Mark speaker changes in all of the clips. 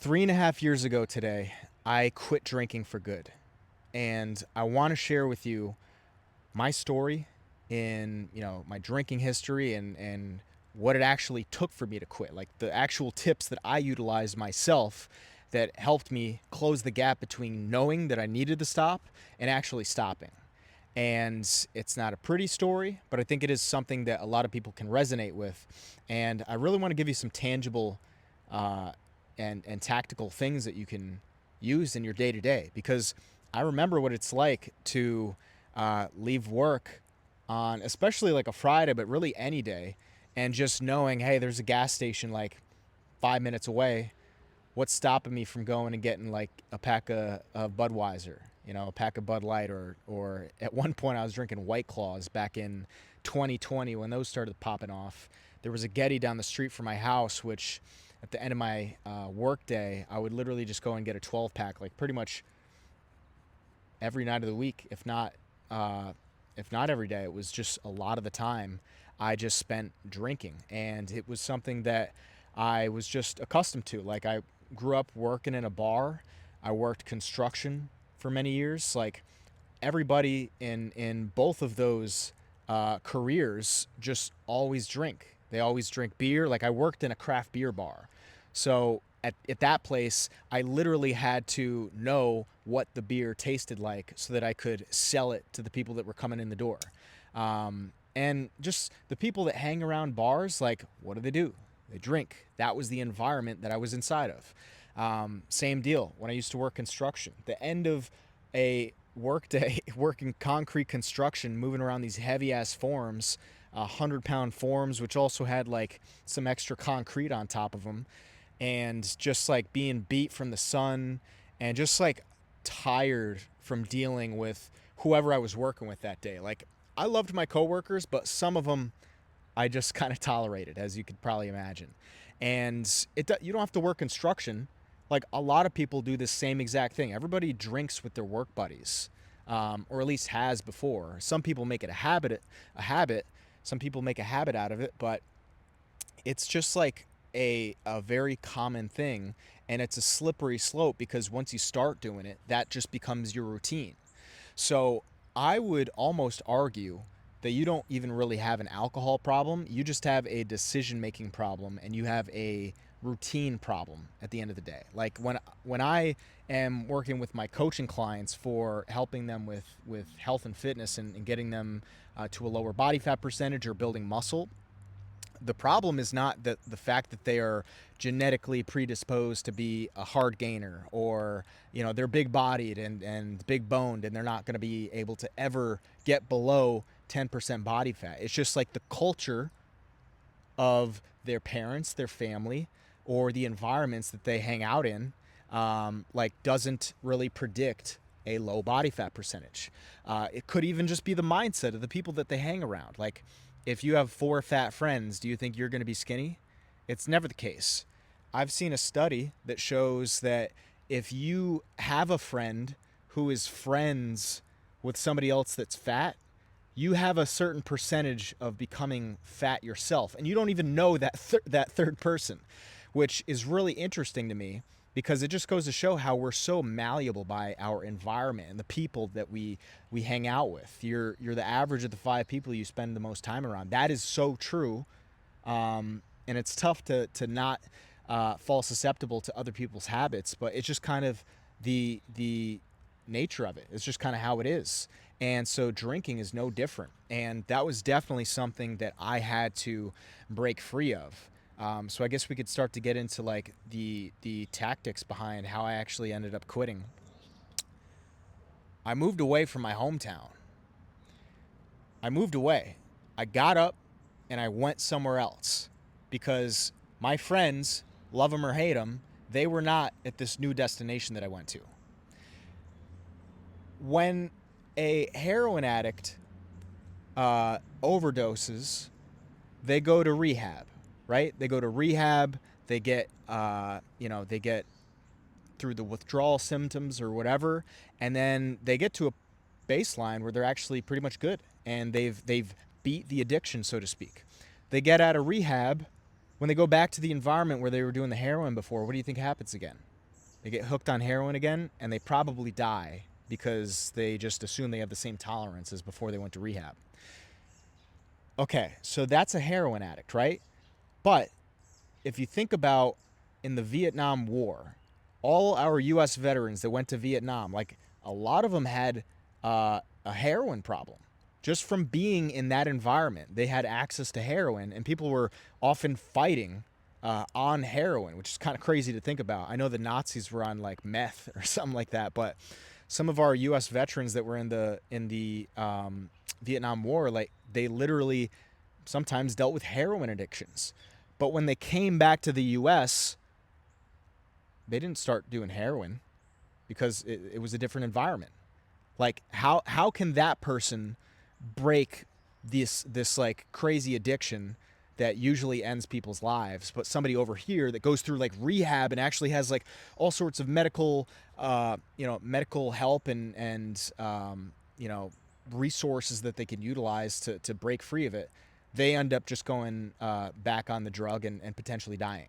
Speaker 1: 3.5 years ago today, I quit drinking for good. And I want to share with you my story in, my drinking history and what it actually took for me to quit. Like the actual tips that I utilized myself that helped me close the gap between knowing that I needed to stop and actually stopping. And it's not a pretty story, but I think it is something that a lot of people can resonate with. And I really want to give you some tangible uh, and tactical things that you can use in your day to day, because I remember what it's like to leave work on, especially like a Friday, but really any day, and just knowing, hey, there's a gas station like 5 minutes away. What's stopping me from going and getting like a pack of Budweiser, a pack of Bud Light, or at one point I was drinking White Claws back in 2020 when those started popping off. There was a Getty down the street from my house, which at the end of my work day, I would literally just go and get a 12 pack, like pretty much every night of the week, if not every day. It was just a lot of the time I just spent drinking, and it was something that I was just accustomed to. Like I grew up working in a bar. I worked construction for many years. Like everybody in both of those careers just always drink. They always drink beer. Like I worked in a craft beer bar. So at that place, I literally had to know what the beer tasted like so that I could sell it to the people that were coming in the door. And just the people that hang around bars, like, what do they do? They drink. That was the environment that I was inside of. Same deal when I used to work construction. The end of a workday working concrete construction, moving around these heavy ass forms, 100-pound forms, which also had like some extra concrete on top of them, and just like being beat from the sun and just like tired from dealing with whoever I was working with that day. Like I loved my coworkers, but some of them I just kind of tolerated, as you could probably imagine. And you don't have to work construction. Like a lot of people do this same exact thing. Everybody drinks with their work buddies, or at least has before. Some people make it a habit. Some people make a habit out of it, but it's just like a very common thing, and it's a slippery slope because once you start doing it, that just becomes your routine. So I would almost argue that you don't even really have an alcohol problem. You just have a decision making problem, and you have a routine problem at the end of the day. Like when I am working with my coaching clients for helping them with health and fitness, and getting them to a lower body fat percentage or building muscle, the problem is not the fact that they are genetically predisposed to be a hard gainer, or they're big bodied and big boned and they're not going to be able to ever get below 10% body fat. It's just like the culture of their parents, their family, or the environments that they hang out in, like doesn't really predict a low body fat percentage. It could even just be the mindset of the people that they hang around. Like if you have 4 fat friends, do you think you're going to be skinny? It's never the case. I've seen a study that shows that if you have a friend who is friends with somebody else that's fat, you have a certain percentage of becoming fat yourself, and you don't even know that third person, which is really interesting to me, because it just goes to show how we're so malleable by our environment and the people that we hang out with. You're the average of the 5 people you spend the most time around. That is so true, and it's tough to not fall susceptible to other people's habits, but it's just kind of the nature of it. It's just kind of how it is. And so drinking is no different. And that was definitely something that I had to break free of. So I guess we could start to get into like the tactics behind how I actually ended up quitting. I moved away from my hometown. I moved away. I got up and I went somewhere else because my friends, love them or hate them, they were not at this new destination that I went to. When a heroin addict overdoses, they go to rehab, right? They go to rehab. They get, they get through the withdrawal symptoms or whatever, and then they get to a baseline where they're actually pretty much good, and they've beat the addiction, so to speak. They get out of rehab. When they go back to the environment where they were doing the heroin before, what do you think happens again? They get hooked on heroin again, and they probably die because they just assume they have the same tolerance as before they went to rehab. Okay, so that's a heroin addict, right? But if you think about in the Vietnam War, all our U.S. veterans that went to Vietnam, like a lot of them had a heroin problem. Just from being in that environment, they had access to heroin, and people were often fighting on heroin, which is kind of crazy to think about. I know the Nazis were on like meth or something like that, but some of our U.S. veterans that were in the Vietnam War, like they literally sometimes dealt with heroin addictions. But when they came back to the U.S., they didn't start doing heroin because it was a different environment. Like how can that person break this like crazy addiction that usually ends people's lives, but somebody over here that goes through like rehab and actually has like all sorts of medical medical help and resources that they can utilize to break free of it, they end up just going back on the drug and potentially dying.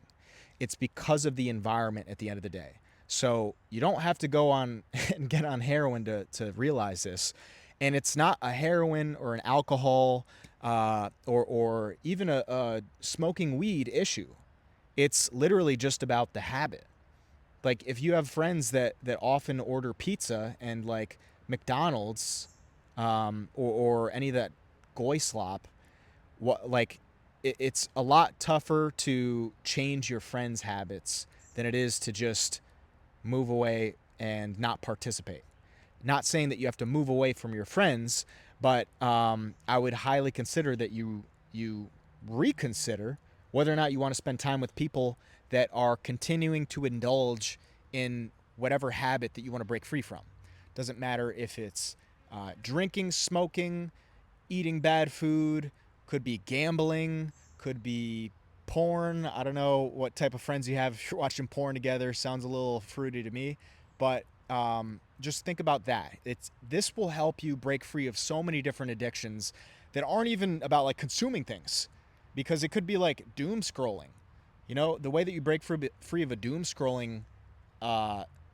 Speaker 1: It's because of the environment at the end of the day. So you don't have to go on and get on heroin to realize this. And it's not a heroin or an alcohol or even a smoking weed issue. It's literally just about the habit. Like if you have friends that often order pizza and like McDonald's or any of that goy slop, what like it's a lot tougher to change your friends' habits than it is to just move away and not participate. Not saying that you have to move away from your friends, but I would highly consider that you reconsider whether or not you want to spend time with people that are continuing to indulge in whatever habit that you want to break free from. Doesn't matter if it's drinking, smoking, eating bad food, could be gambling, could be porn. I don't know what type of friends you have. If you're watching porn together, sounds a little fruity to me, but just think about that. This will help you break free of so many different addictions that aren't even about like consuming things, because it could be like doom scrolling. You know, the way that you break free of a doom scrolling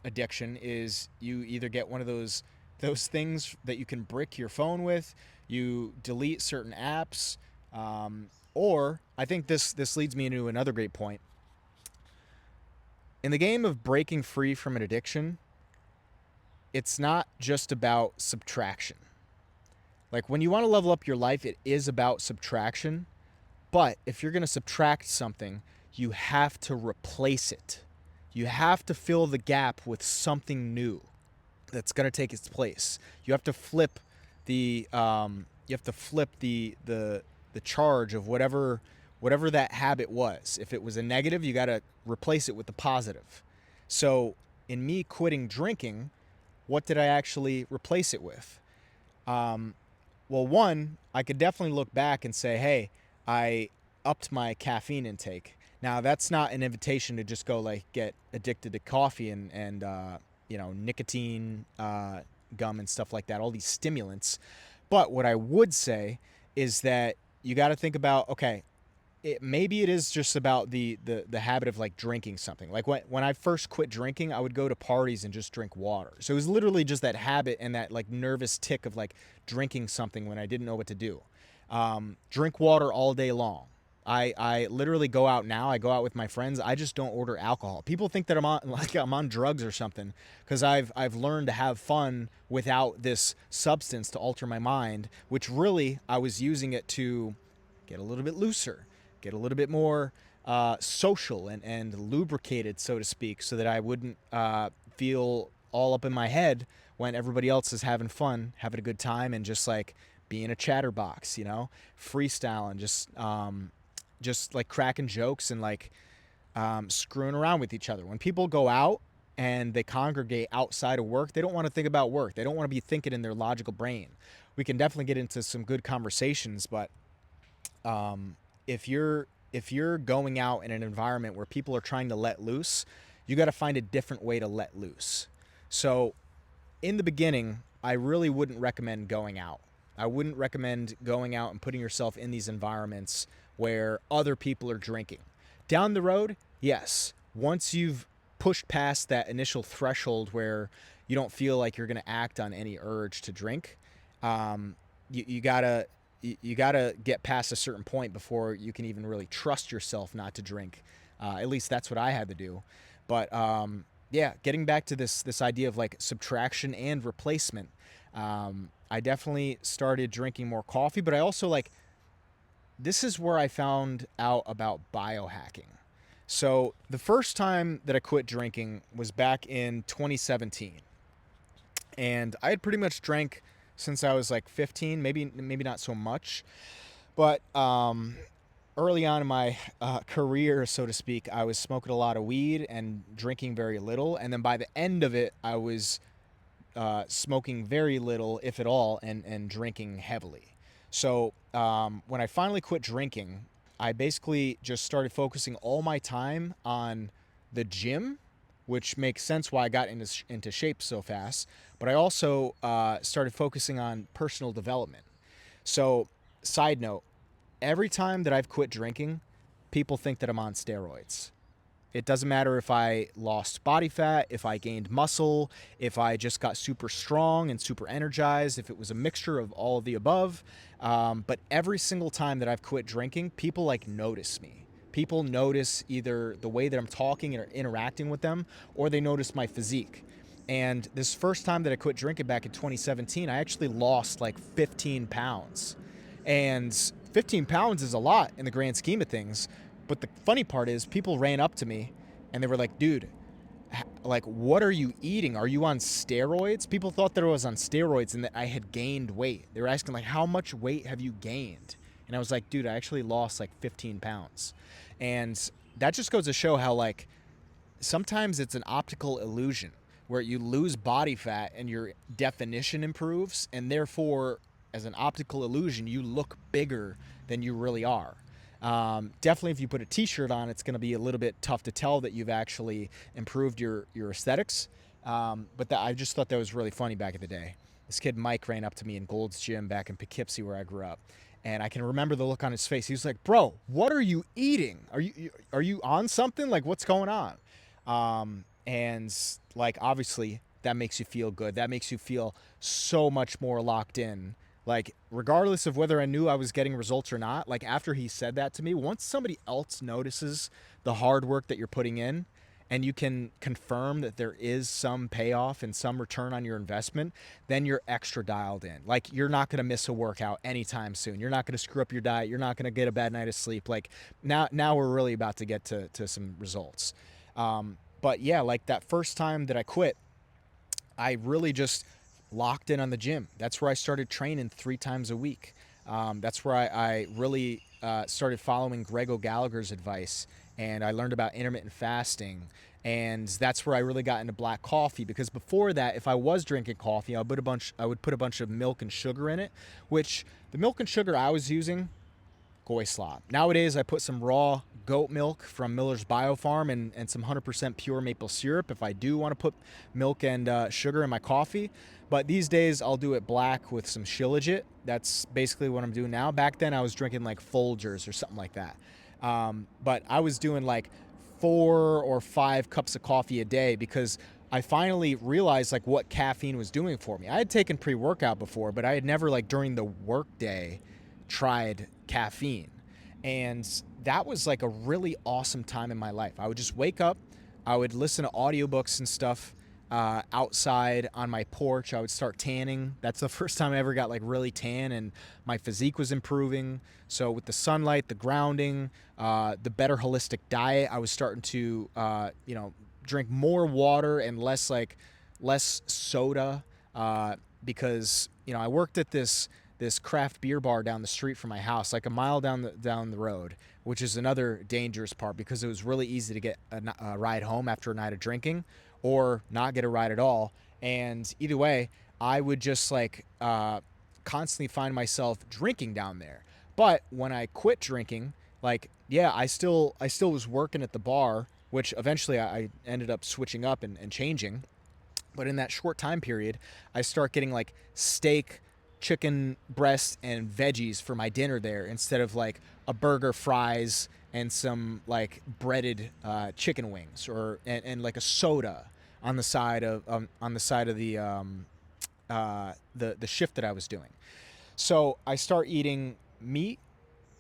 Speaker 1: addiction is you either get one of those things that you can brick your phone with, you delete certain apps, or I think this leads me into another great point. In the game of breaking free from an addiction, it's not just about subtraction. Like when you want to level up your life, it is about subtraction. But if you're going to subtract something, you have to replace it. You have to fill the gap with something new that's going to take its place. You have to flip the charge of whatever that habit was. If it was a negative, you got to replace it with the positive. So in me quitting drinking, what did I actually replace it with? Well, one, I could definitely look back and say, hey, I upped my caffeine intake. Now, that's not an invitation to just go like get addicted to coffee and nicotine gum and stuff like that, all these stimulants. But what I would say is that you got to think about, okay, maybe it is just about the habit of like drinking something. Like when I first quit drinking, I would go to parties and just drink water. So it was literally just that habit and that like nervous tick of like drinking something when I didn't know what to do. Drink water all day long. I literally go out now. I go out with my friends. I just don't order alcohol. People think that I'm on drugs or something because I've learned to have fun without this substance to alter my mind, which really I was using it to get a little bit looser, get a little bit more social and lubricated, so to speak, so that I wouldn't feel all up in my head when everybody else is having fun, having a good time, and just like being a chatterbox, freestyling, just like cracking jokes and like screwing around with each other. When people go out and they congregate outside of work, they don't want to think about work. They don't want to be thinking in their logical brain. We can definitely get into some good conversations, but if you're going out in an environment where people are trying to let loose, you got to find a different way to let loose. So in the beginning, I really wouldn't recommend going out. I wouldn't recommend going out and putting yourself in these environments where other people are drinking. Down the road, yes. Once you've pushed past that initial threshold where you don't feel like you're going to act on any urge to drink, um, you gotta you gotta get past a certain point before you can even really trust yourself not to drink. At least that's what I had to do. But yeah, getting back to this idea of like subtraction and replacement, I definitely started drinking more coffee, but I also like this is where I found out about biohacking. So the first time that I quit drinking was back in 2017, and I had pretty much drank since I was like 15, maybe not so much, but early on in my career, so to speak, I was smoking a lot of weed and drinking very little, and then by the end of it, I was smoking very little, if at all, and drinking heavily. So when I finally quit drinking, I basically just started focusing all my time on the gym, which makes sense why I got into shape so fast. But I also started focusing on personal development. So, side note, every time that I've quit drinking, people think that I'm on steroids. It doesn't matter if I lost body fat, if I gained muscle, if I just got super strong and super energized, if it was a mixture of all of the above. But every single time that I've quit drinking, people like notice me. People notice either the way that I'm talking or interacting with them, or they notice my physique. And this first time that I quit drinking back in 2017, I actually lost like 15 pounds. And 15 pounds is a lot in the grand scheme of things. But the funny part is, people ran up to me and they were like, dude, like, what are you eating? Are you on steroids? People thought that I was on steroids and that I had gained weight. They were asking, like, how much weight have you gained? And I was like, dude, I actually lost like 15 pounds. And that just goes to show how, like, sometimes it's an optical illusion where you lose body fat and your definition improves, and therefore, as an optical illusion, you look bigger than you really are. Definitely, if you put a T-shirt on, it's going to be a little bit tough to tell that you've actually improved your aesthetics. But I just thought that was really funny back in the day. This kid Mike ran up to me in Gold's Gym back in Poughkeepsie, where I grew up, and I can remember the look on his face. He was like, "Bro, what are you eating? Are you on something? Like, what's going on?" And like, obviously, that makes you feel good. That makes you feel so much more locked in. Like, regardless of whether I knew I was getting results or not, like, after he said that to me, once somebody else notices the hard work that you're putting in and you can confirm that there is some payoff and some return on your investment, then you're extra dialed in. Like, you're not going to miss a workout anytime soon. You're not going to screw up your diet. You're not going to get a bad night of sleep. Like, now we're really about to get to some results. But yeah, like that first time that I quit, I really just locked in on the gym. That's where I started training 3 times a week. That's where I really started following Greg O'Gallagher's advice, and I learned about intermittent fasting. And that's where I really got into black coffee, because before that, if I was drinking coffee, I would put a bunch of milk and sugar in it, which the milk and sugar I was using, goy slop. Nowadays, I put some raw goat milk from Miller's Biofarm and some 100% pure maple syrup if I do want to put milk and sugar in my coffee. But these days, I'll do it black with some Shilajit. That's basically what I'm doing now. Back then, I was drinking like Folgers or something like that. But I was doing like 4 or 5 cups of coffee a day because I finally realized like what caffeine was doing for me. I had taken pre-workout before, but I had never, like, during the workday tried caffeine. And that was like a really awesome time in my life. I would just wake up, I would listen to audiobooks and stuff outside on my porch. I would start tanning. That's the first time I ever got like really tan, and my physique was improving. So with the sunlight, the grounding, the better holistic diet, I was starting to drink more water and less soda, because I worked at this craft beer bar down the street from my house, like a mile down the road, which is another dangerous part because it was really easy to get a ride home after a night of drinking or not get a ride at all. And either way, I would just constantly find myself drinking down there. But when I quit drinking, like, yeah, I still was working at the bar, which eventually I ended up switching up and changing. But in that short time period, I start getting like steak, chicken breast, and veggies for my dinner there instead of like a burger, fries, and some like breaded chicken wings, or and like a soda on the side of the shift that I was doing. So I start eating meat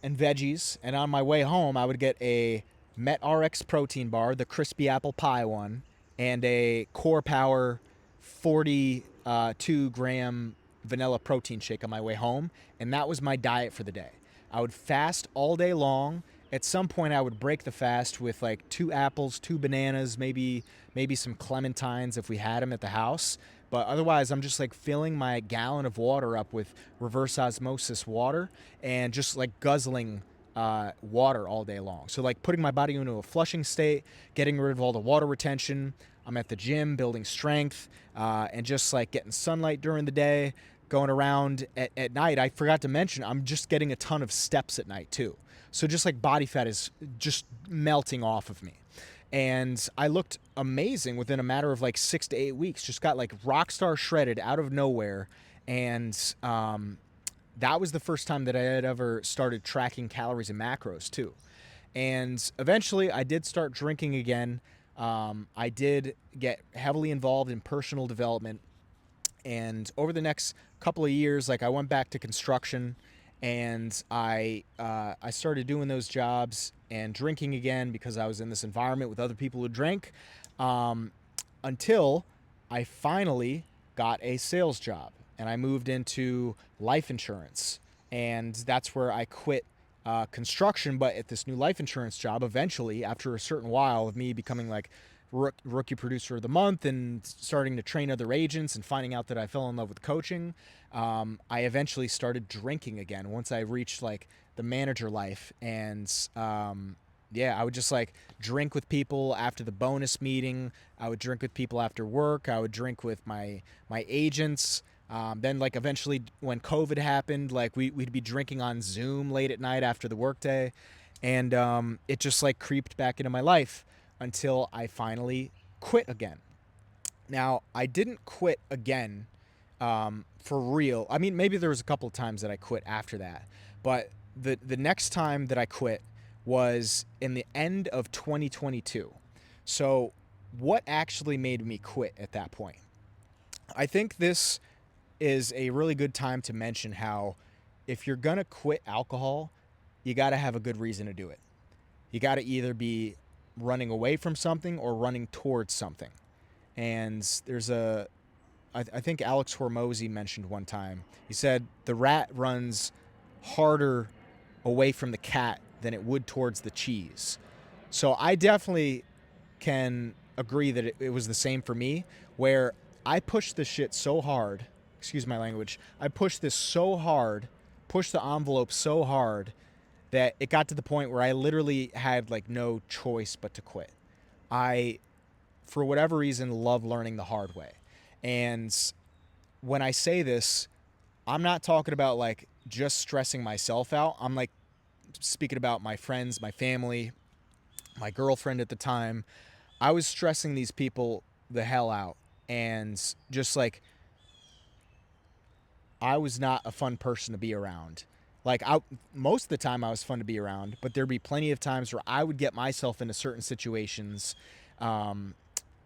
Speaker 1: and veggies, and on my way home, I would get a MetRx protein bar, the crispy apple pie one, and a Core Power 42 gram vanilla protein shake on my way home, and that was my diet for the day. I would fast all day long. At some point, I would break the fast with like 2 apples, 2 bananas, maybe some clementines if we had them at the house. But otherwise, I'm just like filling my gallon of water up with reverse osmosis water and just like guzzling water all day long. So like putting my body into a flushing state, getting rid of all the water retention. I'm at the gym building strength, and just like getting sunlight during the day, going around at night. I forgot to mention, I'm just getting a ton of steps at night too. So just like body fat is just melting off of me. And I looked amazing within a matter of like 6 to 8 weeks. Just got like rock star shredded out of nowhere. And that was the first time that I had ever started tracking calories and macros too. And eventually I did start drinking again. I did get heavily involved in personal development. And over the next couple of years, like I went back to construction, and I started doing those jobs and drinking again because I was in this environment with other people who drank, um, until I finally got a sales job and I moved into life insurance. And that's where I quit construction, but at this new life insurance job, eventually, after a certain while of me becoming like rookie producer of the month and starting to train other agents and finding out that I fell in love with coaching, I eventually started drinking again once I reached like the manager life. And yeah, I would just like drink with people after the bonus meeting. I would drink with people after work. I would drink with my agents. Then like eventually when COVID happened, like we'd be drinking on Zoom late at night after the workday. And it just like creeped back into my life until I finally quit again. Now, I didn't quit again for real. I mean, maybe there was a couple of times that I quit after that, but the next time that I quit was in the end of 2022. So, what actually made me quit at that point? I think this is a really good time to mention how if you're gonna quit alcohol, you got to have a good reason to do it. You got to either be running away from something or running towards something. And I think Alex Hormozy mentioned one time, he said the rat runs harder away from the cat than it would towards the cheese. So I definitely can agree that it was the same for me, where I pushed this shit so hard, excuse my language, I pushed this so hard, pushed the envelope so hard that it got to the point where I literally had like no choice but to quit. I, for whatever reason, love learning the hard way. And when I say this, I'm not talking about like just stressing myself out. I'm like speaking about my friends, my family, my girlfriend at the time. I was stressing these people the hell out. And just like, I was not a fun person to be around. Like most of the time I was fun to be around, but there'd be plenty of times where I would get myself into certain situations, um,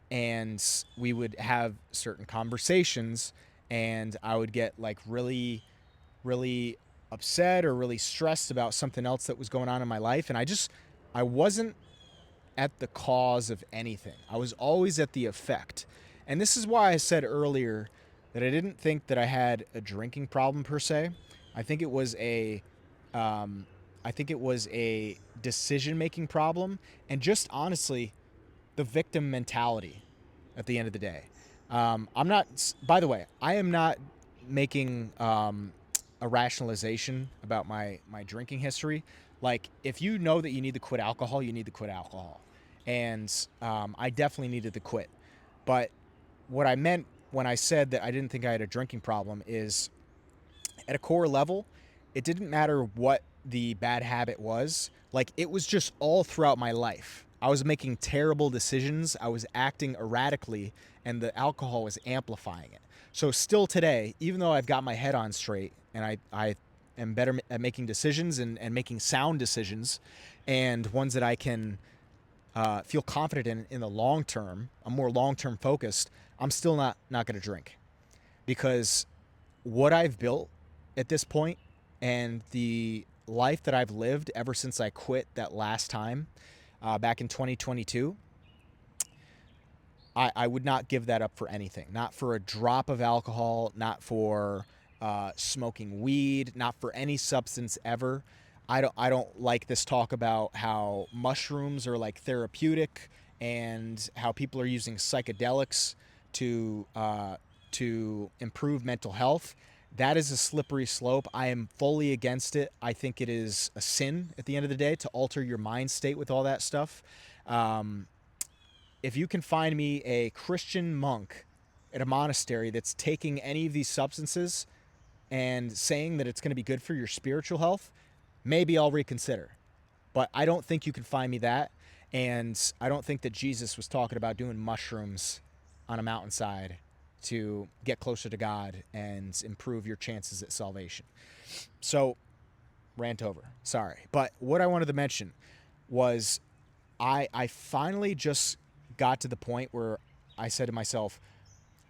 Speaker 1: and we would have certain conversations, and I would get like really, really upset or really stressed about something else that was going on in my life, and I wasn't at the cause of anything. I was always at the effect. And this is why I said earlier that I didn't think that I had a drinking problem per se. I think it was a um, I think it was a decision making problem, and just honestly the victim mentality at the end of the day. I'm not, by the way, I am not making a rationalization about my drinking history. Like, if you know that you need to quit alcohol, you need to quit alcohol. And I definitely needed to quit. But what I meant when I said that I didn't think I had a drinking problem is, at a core level, it didn't matter what the bad habit was. Like, it was just all throughout my life. I was making terrible decisions. I was acting erratically, and the alcohol was amplifying it. So, still today, even though I've got my head on straight and I am better at making decisions and making sound decisions, and ones that I can feel confident in the long term, I'm more long term focused, I'm still not going to drink, because what I've built at this point and the life that I've lived ever since I quit that last time back in 2022, I would not give that up for anything. Not for a drop of alcohol, not for smoking weed, not for any substance ever. I don't like this talk about how mushrooms are like therapeutic and how people are using psychedelics to improve mental health. That is a slippery slope. I am fully against it. I think it is a sin at the end of the day to alter your mind state with all that stuff. Um, if you can find me a Christian monk at a monastery that's taking any of these substances and saying that it's going to be good for your spiritual health, maybe I'll reconsider. But I don't think you can find me that. And I don't think that Jesus was talking about doing mushrooms on a mountainside to get closer to God and improve your chances at salvation. So, rant over. Sorry. But what I wanted to mention was I finally just got to the point where I said to myself,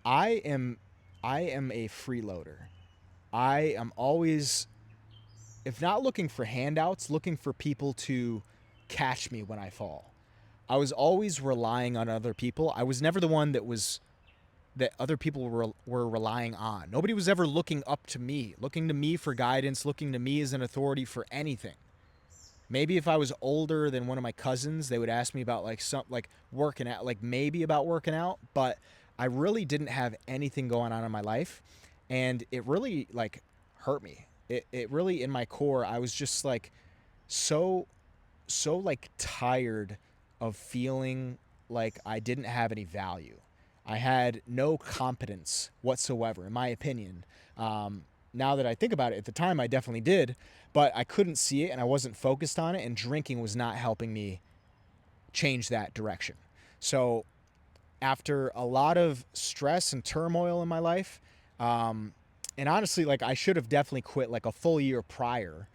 Speaker 1: I am I am a freeloader. I am always, if not looking for handouts, looking for people to catch me when I fall. I was always relying on other people. I was never the one that other people were relying on. Nobody was ever looking to me for guidance, looking to me as an authority for anything. Maybe if I was older than one of my cousins, they would ask me about like working out, like maybe about working out, but I really didn't have anything going on in my life, and it really like hurt me. It really, in my core, I was just like so like tired of feeling like I didn't have any value. I had no competence whatsoever, in my opinion. Now that I think about it, at the time I definitely did, but I couldn't see it and I wasn't focused on it, and drinking was not helping me change that direction. So, after a lot of stress and turmoil in my life, um, and honestly, like I should have definitely quit like a full year prior.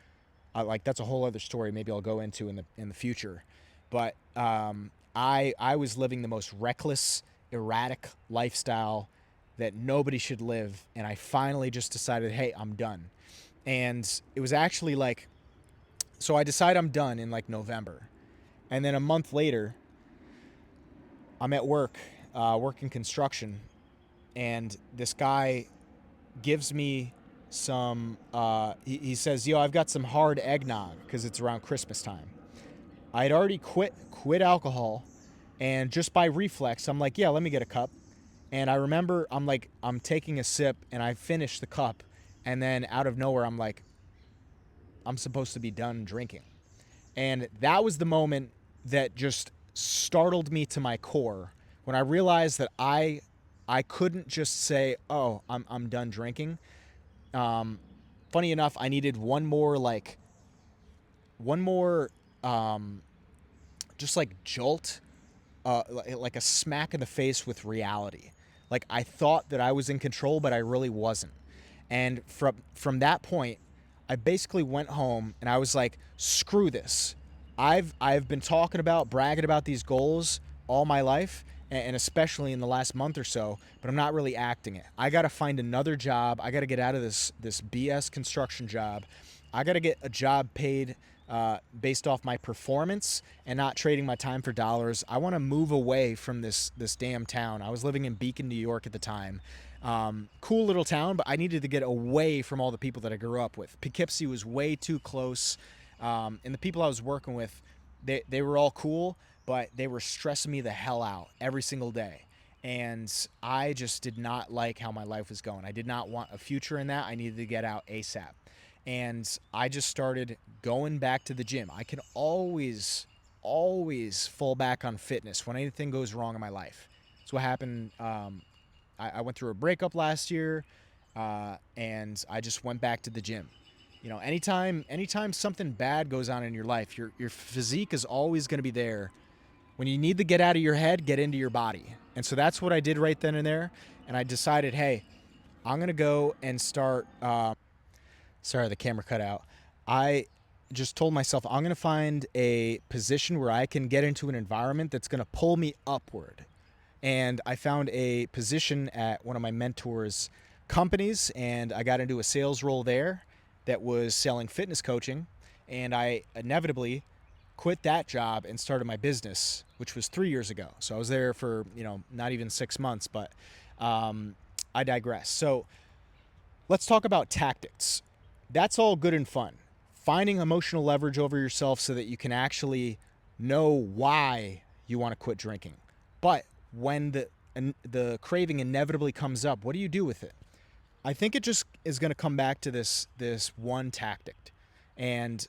Speaker 1: Like that's a whole other story. Maybe I'll go into in the future. But I was living the most reckless, erratic lifestyle that nobody should live, and I finally just decided, hey, I'm done. And it was actually like, so I decide I'm done in like November, and then a month later, I'm at work, working construction, and this guy gives me some. He says, "Yo, I've got some hard eggnog because it's around Christmas time." I had already quit alcohol, and just by reflex, I'm like, "Yeah, let me get a cup." And I remember I'm taking a sip, and I finish the cup, and then out of nowhere, I'm like, I'm supposed to be done drinking. And that was the moment that just startled me to my core when I realized that I couldn't just say, "Oh, I'm done drinking." Um, Funny enough, I needed one more um, just like jolt, like a smack in the face with reality. Like I thought that I was in control, but I really wasn't. And from that point, I basically went home and I was like, screw this. I've been talking about, bragging about these goals all my life, and especially in the last month or so, but I'm not really acting it. I got to find another job. I got to get out of this BS construction job. I got to get a job paid based off my performance and not trading my time for dollars. I want to move away from this damn town. I was living in Beacon, New York at the time. Cool little town, but I needed to get away from all the people that I grew up with. Poughkeepsie was way too close, and the people I was working with, they were all cool, but they were stressing me the hell out every single day. And I just did not like how my life was going. I did not want a future in that. I needed to get out ASAP. And I just started going back to the gym. I can always fall back on fitness when anything goes wrong in my life. That's what happened. I went through a breakup last year, and I just went back to the gym. You know, anytime something bad goes on in your life, your physique is always going to be there. When you need to get out of your head, get into your body. And so that's what I did right then and there. And I decided, hey, I'm going to go and start. Sorry, the camera cut out. I just told myself I'm going to find a position where I can get into an environment that's going to pull me upward. And I found a position at one of my mentors' companies, and I got into a sales role there that was selling fitness coaching. And I inevitably quit that job and started my business, which was 3 years ago. So I was there for, not even 6 months, but I digress. So let's talk about tactics. That's all good and fun. Finding emotional leverage over yourself so that you can actually know why you want to quit drinking. But when the craving inevitably comes up, what do you do with it? I think it just is going to come back to this one tactic, and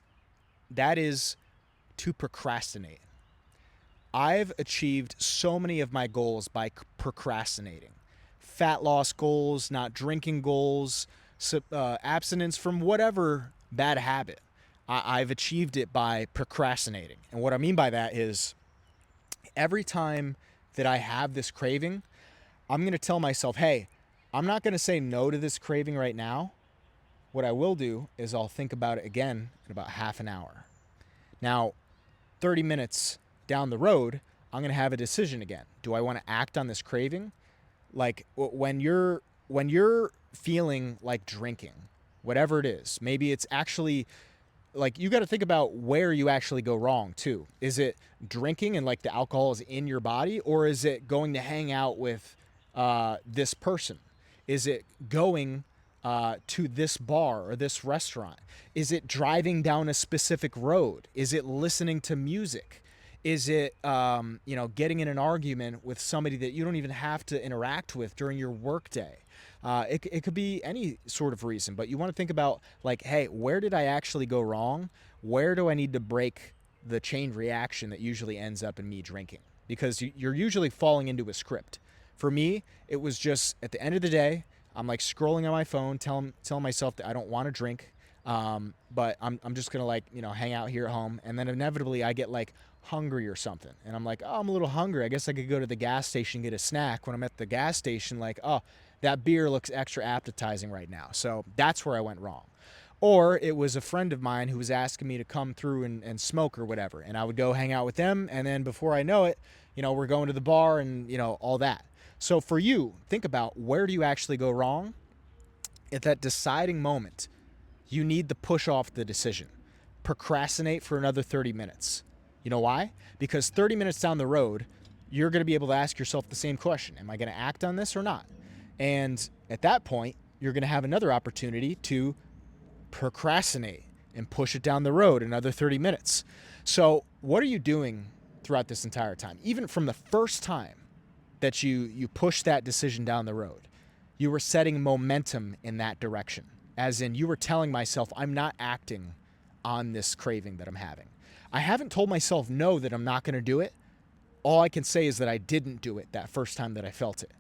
Speaker 1: that is to procrastinate. I've achieved so many of my goals by procrastinating. Fat loss goals, not drinking goals, abstinence from whatever bad habit. I've achieved it by procrastinating. And what I mean by that is every time that I have this craving, I'm going to tell myself, hey, I'm not going to say no to this craving right now. What I will do is I'll think about it again in about half an hour. Now, 30 minutes down the road, I'm going to have a decision again. Do I want to act on this craving? Like when you're feeling like drinking, whatever it is, maybe it's actually like you got to think about where you actually go wrong too. Is it drinking and like the alcohol is in your body, or is it going to hang out with this person? Is it going to this bar or this restaurant? Is it driving down a specific road? Is it listening to music? Is it getting in an argument with somebody that you don't even have to interact with during your workday? It could be any sort of reason, but you want to think about like, hey, where did I actually go wrong? Where do I need to break the chain reaction that usually ends up in me drinking? Because you're usually falling into a script. For me, it was just at the end of the day, I'm like scrolling on my phone, telling myself that I don't want to drink, but I'm just gonna hang out here at home, and then inevitably I get like hungry or something, and I'm like, oh, I'm a little hungry. I guess I could go to the gas station and get a snack. When I'm at the gas station, like, oh, that beer looks extra appetizing right now. So that's where I went wrong. Or it was a friend of mine who was asking me to come through and smoke or whatever, and I would go hang out with them, and then before I know it, we're going to the bar and all that. So for you, think about where do you actually go wrong? At that deciding moment, you need to push off the decision. Procrastinate for another 30 minutes. You know why? Because 30 minutes down the road, you're going to be able to ask yourself the same question. Am I going to act on this or not? And at that point, you're going to have another opportunity to procrastinate and push it down the road another 30 minutes. So what are you doing throughout this entire time? Even from the first time that you push that decision down the road, you were setting momentum in that direction. As in, you were telling myself, I'm not acting on this craving that I'm having. I haven't told myself no, that I'm not going to do it. All I can say is that I didn't do it that first time that I felt it.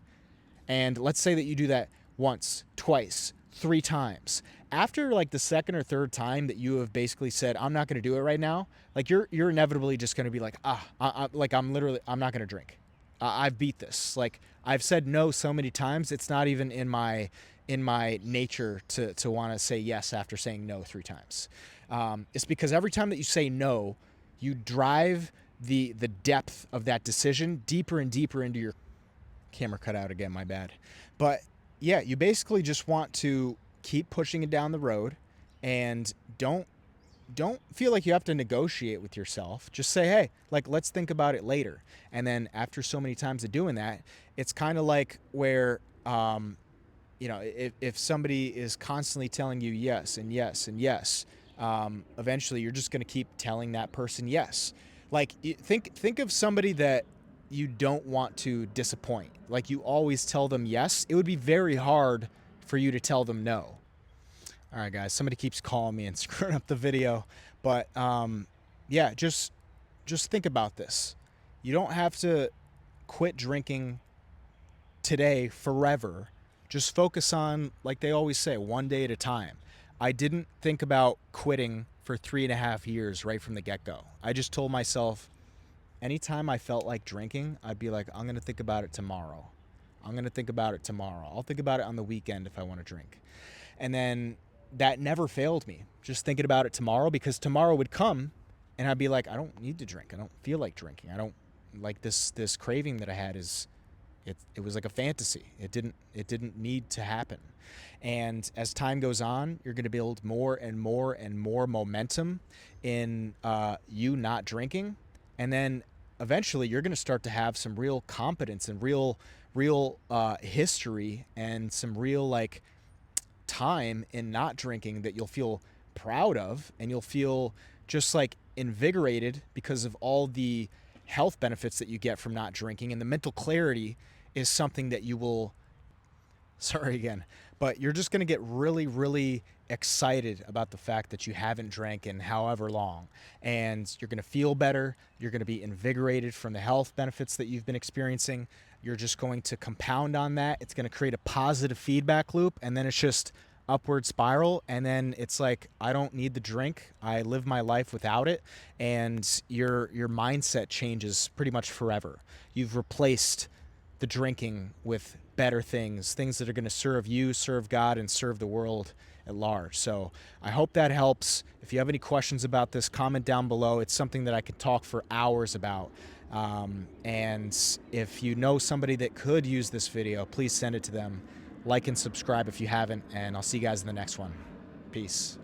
Speaker 1: And let's say that you do that once, twice, 3 times. After like the second or third time that you have basically said, I'm not going to do it right now, like you're inevitably just going to be like, I'm not going to drink. I've beat this. Like I've said no so many times, it's not even in my nature to want to say yes after saying no 3 times. It's because every time that you say no, you drive the depth of that decision deeper and deeper into your camera. Cut out again, my bad. But yeah, you basically just want to keep pushing it down the road, and don't feel like you have to negotiate with yourself. Just say, hey, like, let's think about it later. And then after so many times of doing that, it's kind of like where if somebody is constantly telling you yes and yes and yes, eventually you're just going to keep telling that person yes. Like think of somebody that you don't want to disappoint. Like you always tell them yes. It would be very hard for you to tell them no. All right, guys, somebody keeps calling me and screwing up the video, but yeah, just think about this. You don't have to quit drinking today forever. Just focus on, like they always say, one day at a time. I didn't think about quitting for 3.5 years right from the get-go. I just told myself, anytime I felt like drinking, I'd be like, I'm going to think about it tomorrow. I'm going to think about it tomorrow. I'll think about it on the weekend if I want to drink. And then that never failed me. Just thinking about it tomorrow, because tomorrow would come and I'd be like, I don't need to drink. I don't feel like drinking. I don't like this craving that I had is it was like a fantasy. It didn't need to happen. And as time goes on, you're going to build more and more and more momentum in you not drinking, and then eventually you're going to start to have some real competence and real history and some real like time in not drinking that you'll feel proud of, and you'll feel just like invigorated because of all the health benefits that you get from not drinking. And the mental clarity is something that you will, sorry again, but you're just going to get really, really excited about the fact that you haven't drank in however long. And you're going to feel better. You're going to be invigorated from the health benefits that you've been experiencing. You're just going to compound on that. It's going to create a positive feedback loop. And then it's just upward spiral. And then it's like, I don't need the drink. I live my life without it. And your mindset changes pretty much forever. You've replaced the drinking with better things that are going to serve you, serve God, and serve the world at large. So I hope that helps. If you have any questions about this, comment down below. It's something that I could talk for hours about. And if you know somebody that could use this video, please send it to them. Like and subscribe if you haven't, and I'll see you guys in the next one. Peace.